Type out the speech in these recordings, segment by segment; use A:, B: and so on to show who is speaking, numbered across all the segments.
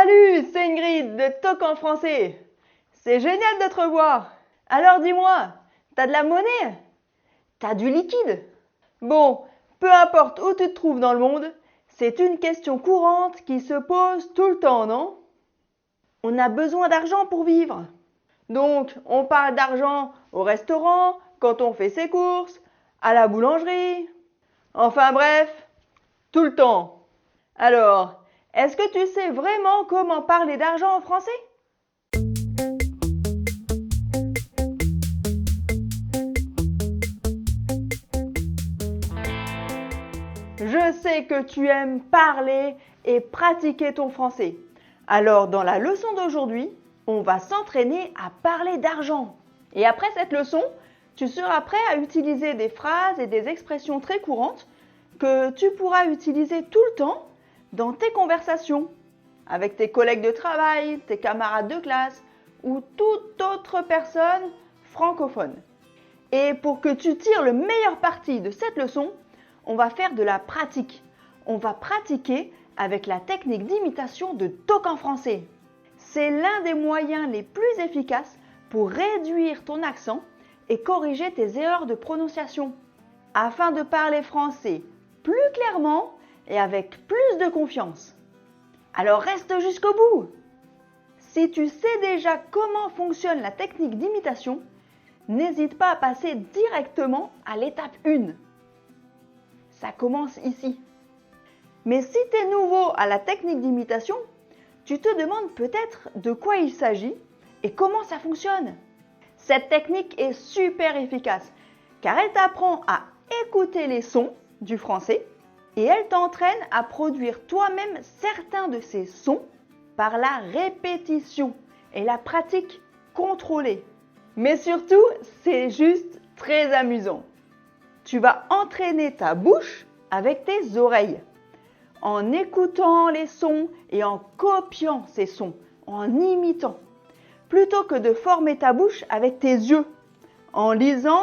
A: Salut, c'est Ingrid de Talk en français. C'est génial de te revoir. Alors dis-moi, t'as de la monnaie? T'as du liquide? Bon, peu importe où tu te trouves dans le monde, c'est une question courante qui se pose tout le temps, non? On a besoin d'argent pour vivre. Donc, on parle d'argent au restaurant, quand on fait ses courses, à la boulangerie. Enfin bref, tout le temps. Alors, est-ce que tu sais vraiment comment parler d'argent en français? Je sais que tu aimes parler et pratiquer ton français. Alors, dans la leçon d'aujourd'hui, on va s'entraîner à parler d'argent. Et après cette leçon, tu seras prêt à utiliser des phrases et des expressions très courantes que tu pourras utiliser tout le temps dans tes conversations avec tes collègues de travail, tes camarades de classe ou toute autre personne francophone. Et pour que tu tires le meilleur parti de cette leçon, on va faire de la pratique. On va pratiquer avec la technique d'imitation de Talk en français. C'est l'un des moyens les plus efficaces pour réduire ton accent et corriger tes erreurs de prononciation, afin de parler français plus clairement et avec plus de confiance. Alors reste jusqu'au bout. Si tu sais déjà comment fonctionne la technique d'imitation, n'hésite pas à passer directement à l'étape 1. Ça commence ici. Mais si tu es nouveau à la technique d'imitation, tu te demandes peut-être de quoi il s'agit et comment ça fonctionne. Cette technique est super efficace car elle t'apprend à écouter les sons du français et elle t'entraîne à produire toi-même certains de ces sons par la répétition et la pratique contrôlée. Mais surtout, c'est juste très amusant. Tu vas entraîner ta bouche avec tes oreilles, en écoutant les sons et en copiant ces sons, en imitant, plutôt que de former ta bouche avec tes yeux, en lisant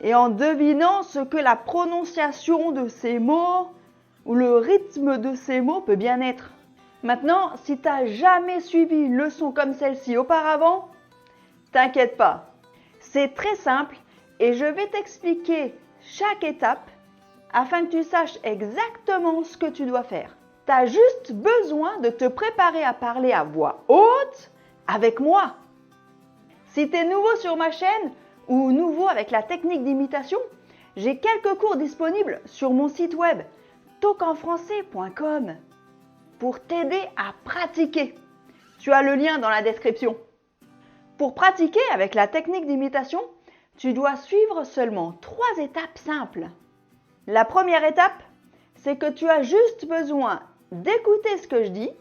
A: et en devinant ce que la prononciation de ces mots ou le rythme de ces mots peut bien être. Maintenant, si tu n'as jamais suivi une leçon comme celle-ci auparavant, t'inquiète pas. C'est très simple et je vais t'expliquer chaque étape afin que tu saches exactement ce que tu dois faire. Tu as juste besoin de te préparer à parler à voix haute avec moi. Si tu es nouveau sur ma chaîne ou nouveau avec la technique d'imitation, j'ai quelques cours disponibles sur mon site web talkenfrançais.com pour t'aider à pratiquer. Tu as le lien dans la description. Pour pratiquer avec la technique d'imitation, tu dois suivre seulement 3 étapes simples. La première étape, c'est que tu as juste besoin d'écouter ce que je dis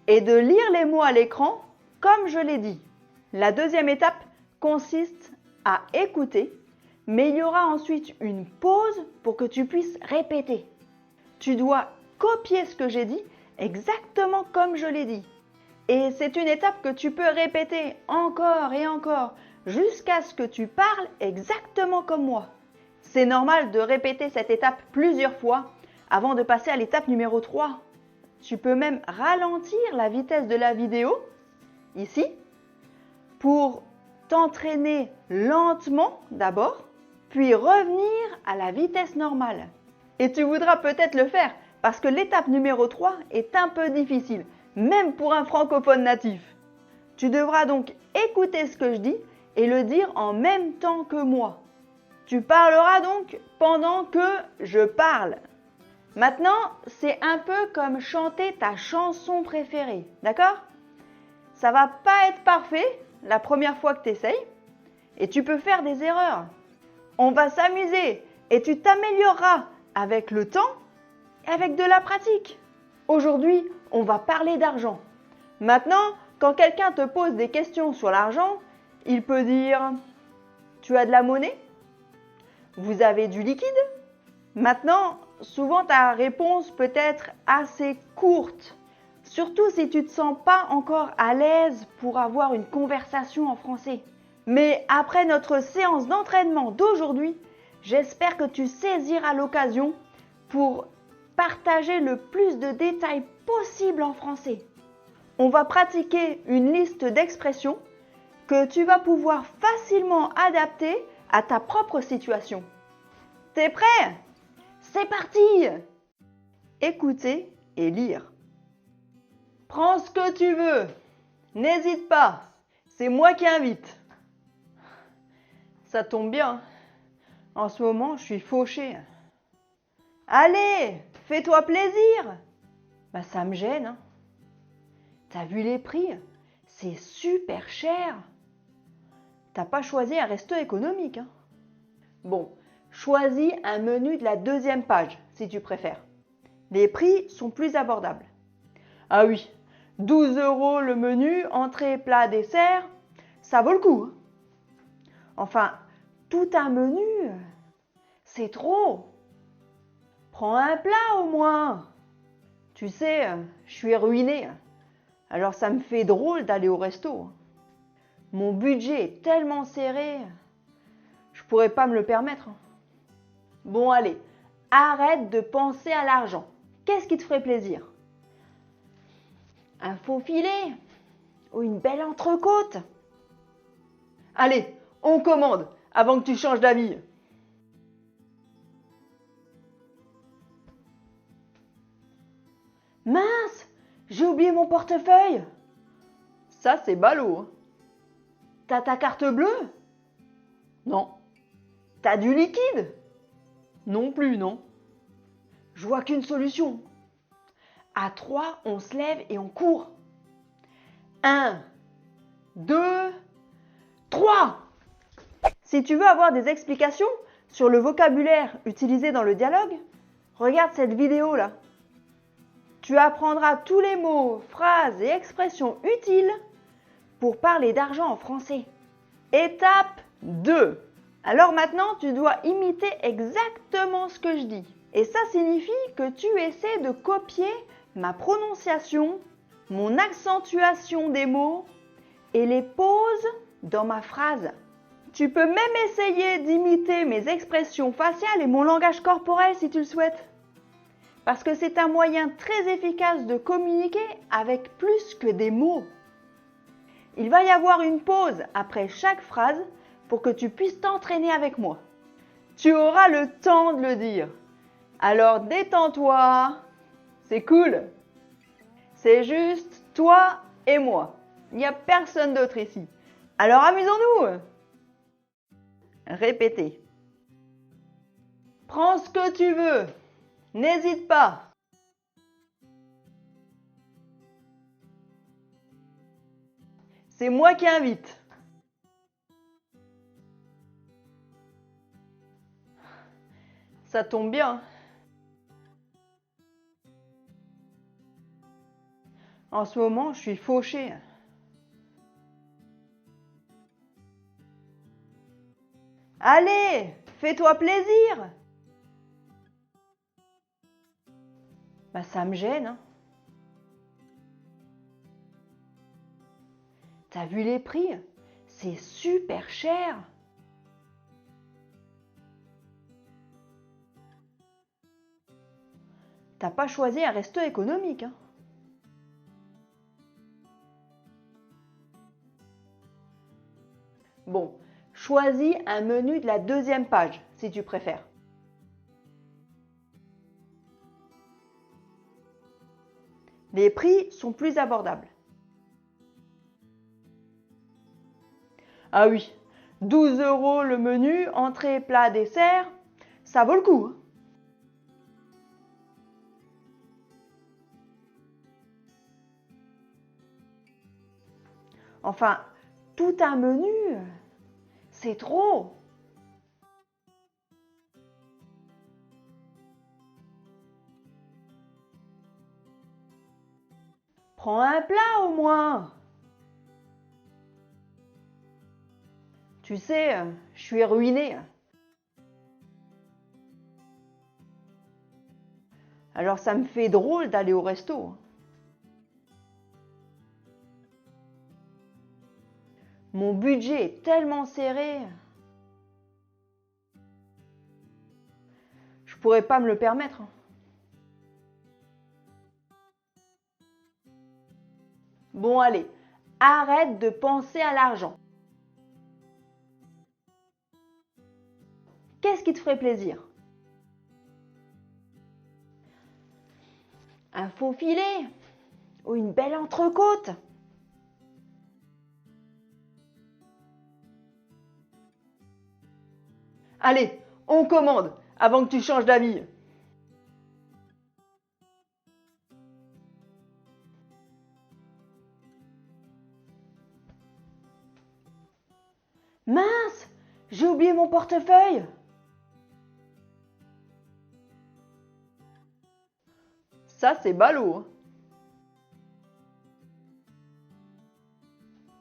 A: et de lire les mots à l'écran comme je l'ai dit. La deuxième étape consiste à écouter, mais il y aura ensuite une pause pour que tu puisses répéter. Tu dois copier ce que j'ai dit exactement comme je l'ai dit. Et c'est une étape que tu peux répéter encore et encore jusqu'à ce que tu parles exactement comme moi. C'est normal de répéter cette étape plusieurs fois avant de passer à l'étape numéro 3. Tu peux même ralentir la vitesse de la vidéo, ici, pour t'entraîner lentement d'abord, puis revenir à la vitesse normale. Et tu voudras peut-être le faire parce que l'étape numéro 3 est un peu difficile, même pour un francophone natif. Tu devras donc écouter ce que je dis et le dire en même temps que moi. Tu parleras donc pendant que je parle. Maintenant, c'est un peu comme chanter ta chanson préférée, d'accord? Ça va pas être parfait la première fois que tu essayes et tu peux faire des erreurs. On va s'amuser et tu t'amélioreras avec le temps et avec de la pratique. Aujourd'hui, on va parler d'argent. Maintenant, quand quelqu'un te pose des questions sur l'argent, il peut dire « Tu as de la monnaie ? Vous avez du liquide ?» Maintenant, souvent ta réponse peut être assez courte, surtout si tu ne te sens pas encore à l'aise pour avoir une conversation en français. Mais après notre séance d'entraînement d'aujourd'hui, j'espère que tu saisiras l'occasion pour partager le plus de détails possible en français. on va pratiquer une liste d'expressions que tu vas pouvoir facilement adapter à ta propre situation. T'es prêt? C'est parti! Écouter et lire. Prends ce que tu veux. N'hésite pas. C'est moi qui invite. Ça tombe bien. En ce moment, je suis fauché. Allez, fais-toi plaisir. Bah, ça me gêne. Hein. T'as vu les prix? C'est super cher. T'as pas choisi un resto économique. Hein. Bon, choisis un menu de la deuxième page, si tu préfères. Les prix sont plus abordables. Ah oui, 12 € le menu, entrée, plat, dessert, ça vaut le coup. Hein. Enfin, tout un menu, c'est trop. Prends un plat au moins. Tu sais, je suis ruiné. Alors ça me fait drôle d'aller au resto. Mon budget est tellement serré, je pourrais pas me le permettre. Bon allez, arrête de penser à l'argent. Qu'est-ce qui te ferait plaisir? Un faux filet ou une belle entrecôte? Allez, on commande avant que tu changes d'avis. Mince, j'ai oublié mon portefeuille. Ça, c'est ballot. Hein. T'as ta carte bleue? Non. T'as du liquide? Non plus, non. Je vois qu'une solution. À 3, on se lève et on court. 1, 2, 3. Si tu veux avoir des explications sur le vocabulaire utilisé dans le dialogue, regarde cette vidéo là. Tu apprendras tous les mots, phrases et expressions utiles pour parler d'argent en français. Étape 2. Alors maintenant, tu dois imiter exactement ce que je dis. Et ça signifie que tu essaies de copier ma prononciation, mon accentuation des mots et les pauses dans ma phrase. Tu peux même essayer d'imiter mes expressions faciales et mon langage corporel si tu le souhaites. Parce que c'est un moyen très efficace de communiquer avec plus que des mots. Il va y avoir une pause après chaque phrase pour que tu puisses t'entraîner avec moi. Tu auras le temps de le dire. Alors détends-toi. C'est cool. C'est juste toi et moi. Il n'y a personne d'autre ici. Alors amusons-nous. Répétez. Prends ce que tu veux. N'hésite pas. C'est moi qui invite. Ça tombe bien. En ce moment, je suis fauché. Allez, fais-toi plaisir. Bah, ça me gêne. Hein. T'as vu les prix? C'est super cher. T'as pas choisi un resto économique. Hein. Bon, choisis un menu de la deuxième page, si tu préfères. Les prix sont plus abordables. Ah oui, 12 € le menu, entrée, plat, dessert, ça vaut le coup. Hein. Enfin, tout un menu, c'est trop. Prends un plat au moins. Tu sais, je suis ruiné. Alors ça me fait drôle d'aller au resto. Mon budget est tellement serré, je pourrais pas me le permettre. Bon allez, arrête de penser à l'argent. Qu'est-ce qui te ferait plaisir? Un faux filet ou une belle entrecôte? Allez, on commande avant que tu changes d'avis. Mince, j'ai oublié mon portefeuille. Ça, c'est ballot. Hein.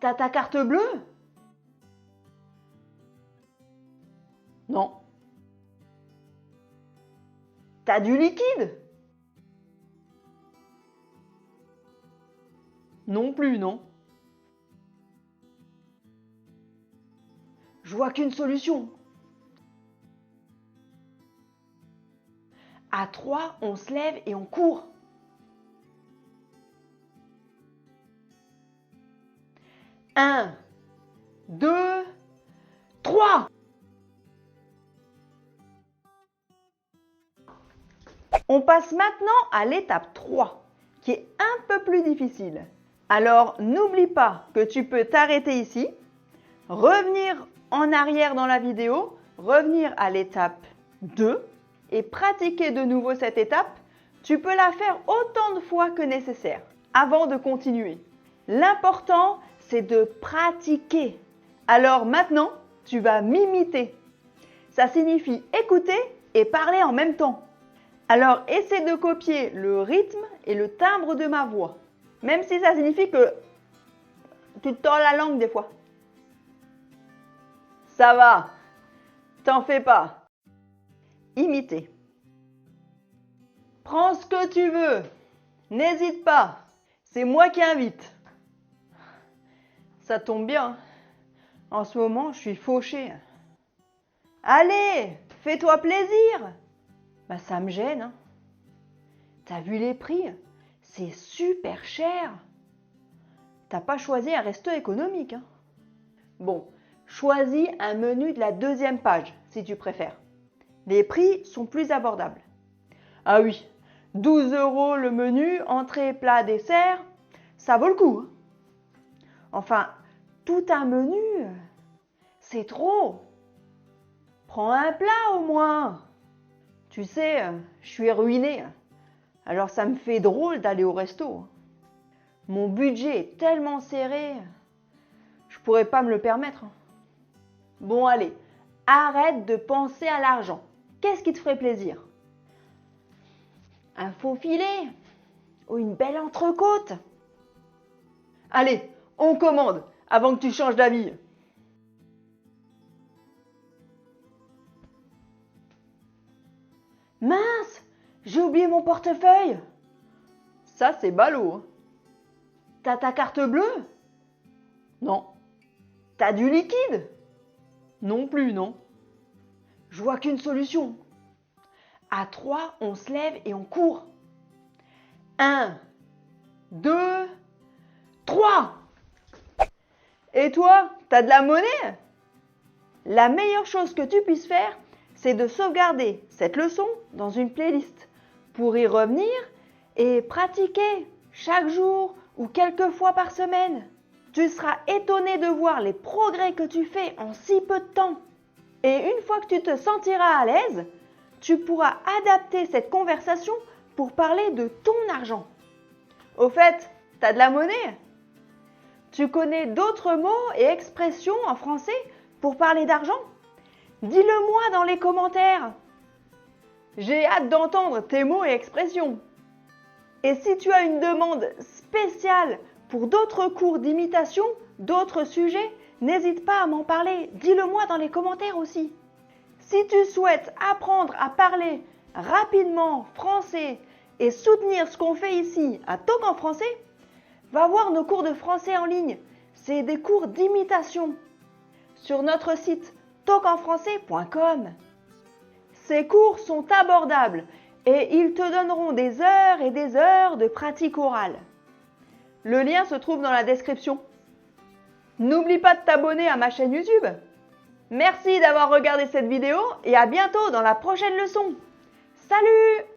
A: T'as ta carte bleue? Non. T'as du liquide? Non plus, non. Je vois qu'une solution. À 3, on se lève et on court. 1, 2, 3. On passe maintenant à l'étape 3, qui est un peu plus difficile. Alors, n'oublie pas que tu peux t'arrêter ici, revenir en arrière dans la vidéo, revenir à l'étape 2 et pratiquer de nouveau cette étape. Tu peux la faire autant de fois que nécessaire avant de continuer. L'important, c'est de pratiquer. Alors maintenant, tu vas m'imiter. Ça signifie écouter et parler en même temps. Alors essaie de copier le rythme et le timbre de ma voix. Même si ça signifie que tu te tords la langue des fois. Ça va, t'en fais pas. Imiter. Prends ce que tu veux. N'hésite pas. C'est moi qui invite. Ça tombe bien. En ce moment, je suis fauchée. Allez, fais-toi plaisir. Bah, ça me gêne. Hein. T'as vu les prix? C'est super cher. T'as pas choisi un resto économique. Hein. Bon, choisis un menu de la deuxième page, si tu préfères. Les prix sont plus abordables. Ah oui, 12 € le menu, entrée, plat, dessert, ça vaut le coup. Hein. Enfin, tout un menu, c'est trop. Prends un plat au moins. Tu sais, je suis ruinée. Alors ça me fait drôle d'aller au resto. Mon budget est tellement serré, je pourrais pas me le permettre. Bon allez, arrête de penser à l'argent. Qu'est-ce qui te ferait plaisir? Un faux filet ou une belle entrecôte? Allez, on commande avant que tu changes d'avis. Mince, j'ai oublié mon portefeuille. Ça, c'est ballot. Hein. T'as ta carte bleue? Non. T'as du liquide? Non plus, non. Je vois qu'une solution. À 3, on se lève et on court. 1, 2, 3. Et toi, t'as de la monnaie? La meilleure chose que tu puisses faire, c'est de sauvegarder cette leçon dans une playlist pour y revenir et pratiquer chaque jour ou quelques fois par semaine. Tu seras étonné de voir les progrès que tu fais en si peu de temps. Et une fois que tu te sentiras à l'aise, tu pourras adapter cette conversation pour parler de ton argent. Au fait, t'as de la monnaie? Tu connais d'autres mots et expressions en français pour parler d'argent? Dis-le-moi dans les commentaires. J'ai hâte d'entendre tes mots et expressions. Et si tu as une demande spéciale pour d'autres cours d'imitation, d'autres sujets, n'hésite pas à m'en parler. Dis-le-moi dans les commentaires aussi. Si tu souhaites apprendre à parler rapidement français et soutenir ce qu'on fait ici à Talk en français, va voir nos cours de français en ligne. C'est des cours d'imitation sur notre site talkenfrançais.com. Ces cours sont abordables et ils te donneront des heures et des heures de pratique orale. Le lien se trouve dans la description. N'oublie pas de t'abonner à ma chaîne YouTube. Merci d'avoir regardé cette vidéo et à bientôt dans la prochaine leçon. Salut!